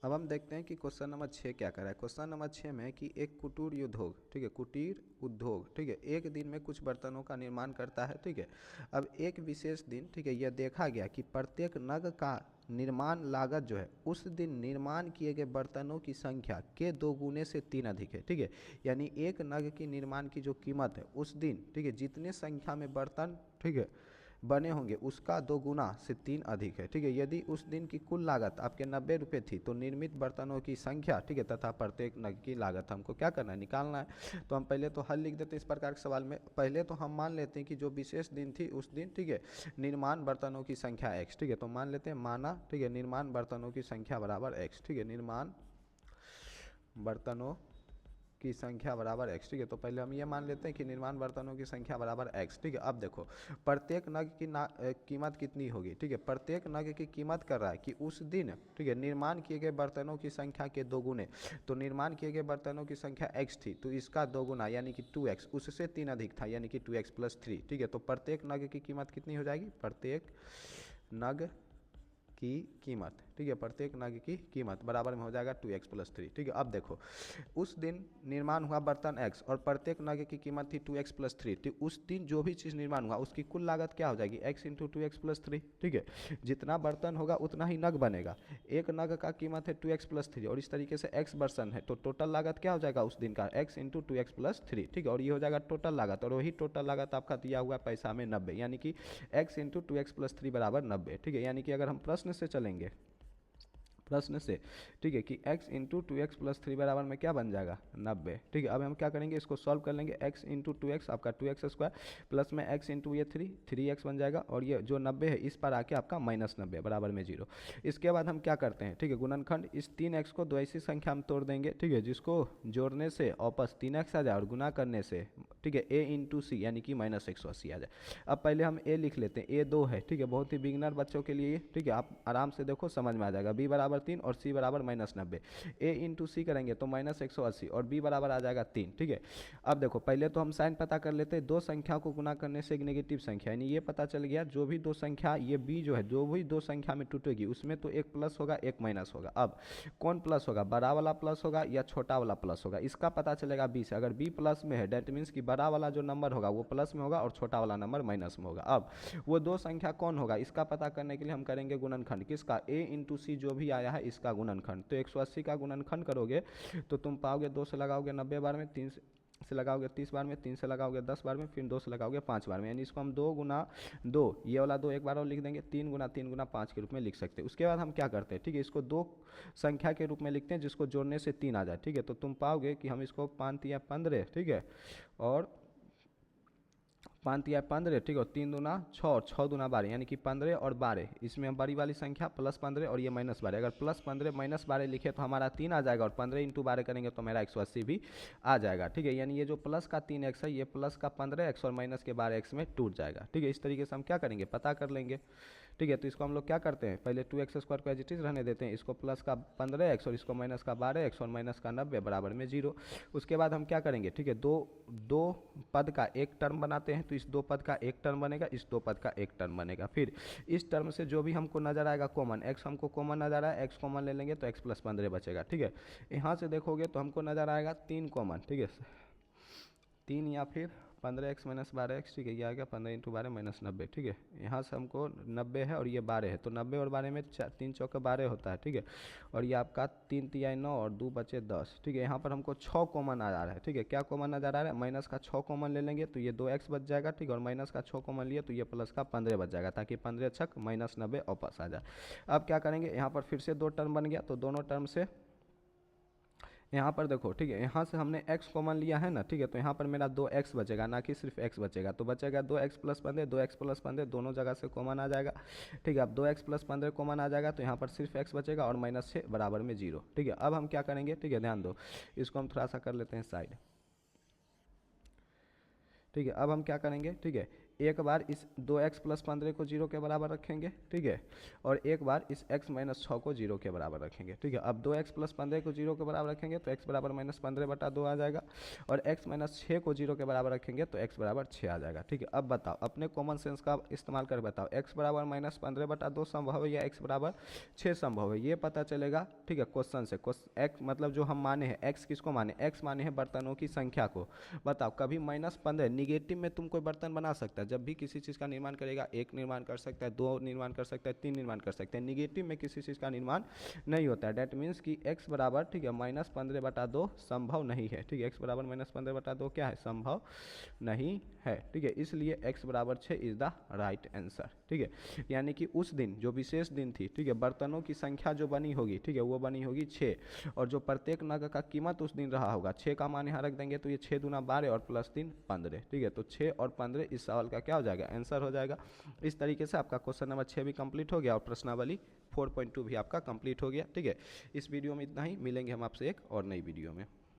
अब हम देखते हैं कि क्वेश्चन नंबर 6 क्या कर रहा है। क्वेश्चन नंबर 6 में कि एक कुटीर उद्योग, ठीक है, कुटीर उद्योग, ठीक है, एक दिन में कुछ बर्तनों का निर्माण करता है, ठीक है। अब एक विशेष दिन, ठीक है, यह देखा गया कि प्रत्येक नग का निर्माण लागत जो है उस दिन निर्माण किए गए बर्तनों की संख्या के 2 गुने से 3 अधिक है, ठीक है। यानी एक नग की निर्माण की जो कीमत है उस दिन, ठीक है, जितने संख्या में बर्तन, ठीक है, बने होंगे उसका 2 गुना से 3 अधिक है, ठीक है। यदि उस दिन की कुल लागत आपके 90 रुपये थी तो निर्मित बर्तनों की संख्या, ठीक है, तथा प्रत्येक नग की लागत हमको क्या करना है, निकालना है। तो हम पहले तो हल लिख देते हैं इस प्रकार के सवाल में। पहले तो हम मान लेते हैं कि जो विशेष दिन थी उस दिन, ठीक है, निर्माण बर्तनों की संख्या x, ठीक है। तो मान लेते हैं, माना, ठीक है, निर्माण बर्तनों की संख्या बराबर x, ठीक है, निर्माण बर्तनों की संख्या बराबर x, ठीक है। तो पहले हम ये मान लेते हैं कि निर्माण बर्तनों की संख्या बराबर x, ठीक है। अब देखो प्रत्येक नग की कीमत कितनी होगी, ठीक है। प्रत्येक नग की कीमत कर रहा है कि उस दिन, ठीक है, निर्माण किए गए बर्तनों की संख्या के 2 गुने। तो निर्माण किए गए बर्तनों की संख्या x थी तो इसका 2 गुना यानी कि 2x, उससे 3 अधिक था यानी कि 2x + 3, ठीक है। तो प्रत्येक नग की कीमत कितनी हो जाएगी, प्रत्येक नग की कीमत, ठीक है, प्रत्येक नग की कीमत बराबर में हो जाएगा 2x + 3, ठीक है। अब देखो उस दिन निर्माण हुआ बर्तन x और प्रत्येक नग की कीमत थी 2x + 3, तो उस दिन जो भी चीज़ निर्माण हुआ उसकी कुल लागत क्या हो जाएगी, x × 2x + 3, ठीक है। जितना बर्तन होगा उतना ही नग बनेगा। एक नग का कीमत है 2x + 3 और इस तरीके से x बर्तन है तो टोटल लागत क्या हो जाएगा उस दिन का, x × 2x + 3, ठीक है। और ये हो जाएगा टोटल लागत और वही टोटल लागत आपका दिया हुआ पैसा में 90, यानी कि x × 2x + 3 बराबर 90, ठीक है। यानी कि अगर हम प्रश्न से चलेंगे, प्रश्न से, ठीक है, कि x × 2x + 3 बराबर में क्या बन जाएगा 90, ठीक है। अब हम क्या करेंगे, इसको सॉल्व कर लेंगे। x × 2x आपका 2x² प्लस में x × ये 3x बन जाएगा और ये जो 90 है इस पर आके आपका -90 बराबर में 0। इसके बाद हम क्या करते हैं, ठीक है, गुणनखंड, इस 3x को 2 ऐसी संख्या में तोड़ देंगे, ठीक है, जिसको जोड़ने से वापस 3x आ जाए और गुना करने से, ठीक है, a × c यानी कि -180 आ जाए। अब पहले हम a लिख लेते हैं, a 2 है, ठीक है, बहुत ही बिगनर बच्चों के लिए, ठीक है, आप आराम से देखो समझ में आ जाएगा। b बराबर 3 और c बराबर -90, a × c करेंगे तो -180 और b बराबर आ जाएगा 3, ठीक है। अब देखो पहले तो हम साइन पता कर लेते हैं, दो संख्या को गुना करने से एक नेगेटिव संख्या, यानी ये पता चल गया जो भी दो संख्या, ये b जो है जो भी दो संख्या में टूटेगी उसमें तो एक प्लस होगा एक माइनस होगा। अब कौन प्लस होगा, बड़ा वाला प्लस होगा या छोटा वाला प्लस होगा, इसका पता चलेगा b से। अगर b प्लस में है डेट मीन्स कि बड़ा वाला जो नंबर होगा वो प्लस में होगा और छोटा वाला नंबर माइनस में होगा। अब वो दो संख्या कौन होगा इसका पता करने के लिए हम करेंगे गुणनखंड, किसका, a × c जो भी आया है इसका गुणनखंड। तो 180 का गुणनखंड करोगे तो तुम पाओगे, 2 से लगाओगे 90 बार में, 3 से लगाओगे 30 बार में, 3 से लगाओगे 10 बार में, फिर 2 से लगाओगे 5 बार में, यानी इसको हम 2 × 2, ये वाला 2 एक बार और लिख देंगे, 3 × 3 × 5 के रूप में लिख सकते हैं। उसके बाद हम क्या करते हैं, ठीक है, इसको दो संख्या के रूप में लिखते हैं जिसको जोड़ने से 3 आ जाए, ठीक है। तो तुम पाओगे कि हम इसको 5 या 15, ठीक है, और 5 या 15, ठीक है, और 3 दूना 6 और 6 दूना 12 यानी कि 15 और 12, इसमें हम बड़ी वाली संख्या +15 और ये -12, अगर +15 -12 लिखे तो हमारा 3 आ जाएगा और 15 × 12 करेंगे तो मेरा 180 भी आ जाएगा, ठीक है। यानी ये जो प्लस का 3x है ये प्लस का 15x और माइनस के 12x में टूट जाएगा, ठीक है। इस तरीके से हम क्या करेंगे, पता कर लेंगे, ठीक है। तो इसको हम लोग क्या करते हैं, पहले 2x² को एज इट इज रहने देते हैं, इसको प्लस का 15x और इसको माइनस का 12x और माइनस का 90 बराबर में 0। उसके बाद हम क्या करेंगे, ठीक है, दो पद का एक टर्म बनाते हैं, तो इस दो पद का एक टर्म बनेगा, इस दो पद का एक टर्म बनेगा। फिर इस टर्म से जो भी हमको नजर आएगा कॉमन, x हमको कॉमन नजर आया, x कॉमन ले लेंगे तो x + 15 बचेगा, ठीक है। यहाँ से देखोगे तो हमको नजर आएगा 3 कॉमन, ठीक है, 3 या फिर 15x - 12x, ठीक है, ये आ गया 15 × 12 -90, ठीक है। यहाँ से हमको 90 है और ये 12 है, तो 90 और 12 में 3 चौके 12 होता है, ठीक है। और ये आपका 3 तिहाई 9 और 2 बचे 10, ठीक है। यहाँ पर हमको 6 कॉमन आ रहा है, ठीक है, क्या कॉमन नजर आ रहा है, माइनस का 6 कॉमन ले लेंगे तो ये 2x बच जाएगा, ठीक है, और माइनस का 6 कॉमन लिए तो ये प्लस का 15 बच जाएगा, ताकि 15 छक -90 वापस आ जाए। अब क्या करेंगे, यहाँ पर फिर से 2 टर्म बन गया, तो दोनों टर्म से यहाँ पर देखो, ठीक है, यहाँ से हमने x कॉमन लिया है ना, ठीक है, तो यहाँ पर मेरा 2x बचेगा, ना कि सिर्फ x बचेगा, तो बचेगा 2x + 15, 2x + 15 दोनों जगह से कॉमन आ जाएगा, ठीक है। अब 2x + 15 कॉमन आ जाएगा तो यहाँ पर सिर्फ x बचेगा और -6 बराबर में 0, ठीक है। अब हम क्या करेंगे, ठीक है, ध्यान दो, इसको हम थोड़ा सा कर लेते हैं साइड, ठीक है। अब हम क्या करेंगे, ठीक है, एक बार इस 2x प्लस 15 को 0 के बराबर रखेंगे, ठीक है, और एक बार इस x माइनस 6 को 0 के बराबर रखेंगे, ठीक है। अब 2x प्लस 15 को 0 के बराबर रखेंगे तो x बराबर -15/2 आ जाएगा, और x माइनस 6 को 0 के बराबर रखेंगे तो x बराबर 6 आ जाएगा, ठीक है। अब बताओ, अपने कॉमन सेंस का इस्तेमाल कर बताओ, x बराबर -15/2 संभव है या x बराबर 6 संभव है, ये पता चलेगा, ठीक है, क्वेश्चन से। x मतलब जो हम माने हैं, x किसको माने, x माने हैं बर्तनों की संख्या को। बताओ, कभी -15 निगेटिव में तुम कोई बर्तन बना सकता है, जब भी किसी चीज़ का निर्माण करेगा, 1 निर्माण कर सकता है, 2 निर्माण कर सकता है, 3 निर्माण कर सकते हैं, निगेटिव में किसी चीज़ का निर्माण नहीं होता है। डेट मीन्स कि x बराबर, ठीक है, -15/2 संभव नहीं है, ठीक है, x बराबर -15/2 क्या है, संभव नहीं है, ठीक है। इसलिए x बराबर 6 इज द राइट आंसर, ठीक है। यानी कि उस दिन जो विशेष दिन थी, ठीक है, बर्तनों की संख्या जो बनी होगी, ठीक है, वो बनी होगी 6, और जो प्रत्येक नग का कीमत उस दिन रहा होगा, 6 का मान यहाँ रख देंगे तो ये 6 दूना 12 और +3 15, ठीक है। तो 6 और 15 इस सवाल का क्या हो जाएगा, आंसर हो जाएगा। इस तरीके से आपका क्वेश्चन नंबर 6 भी कंप्लीट हो गया और प्रश्नावली 4.2 भी आपका कंप्लीट हो गया, ठीक है। इस वीडियो में इतना ही, मिलेंगे हम आपसे एक और नई वीडियो में।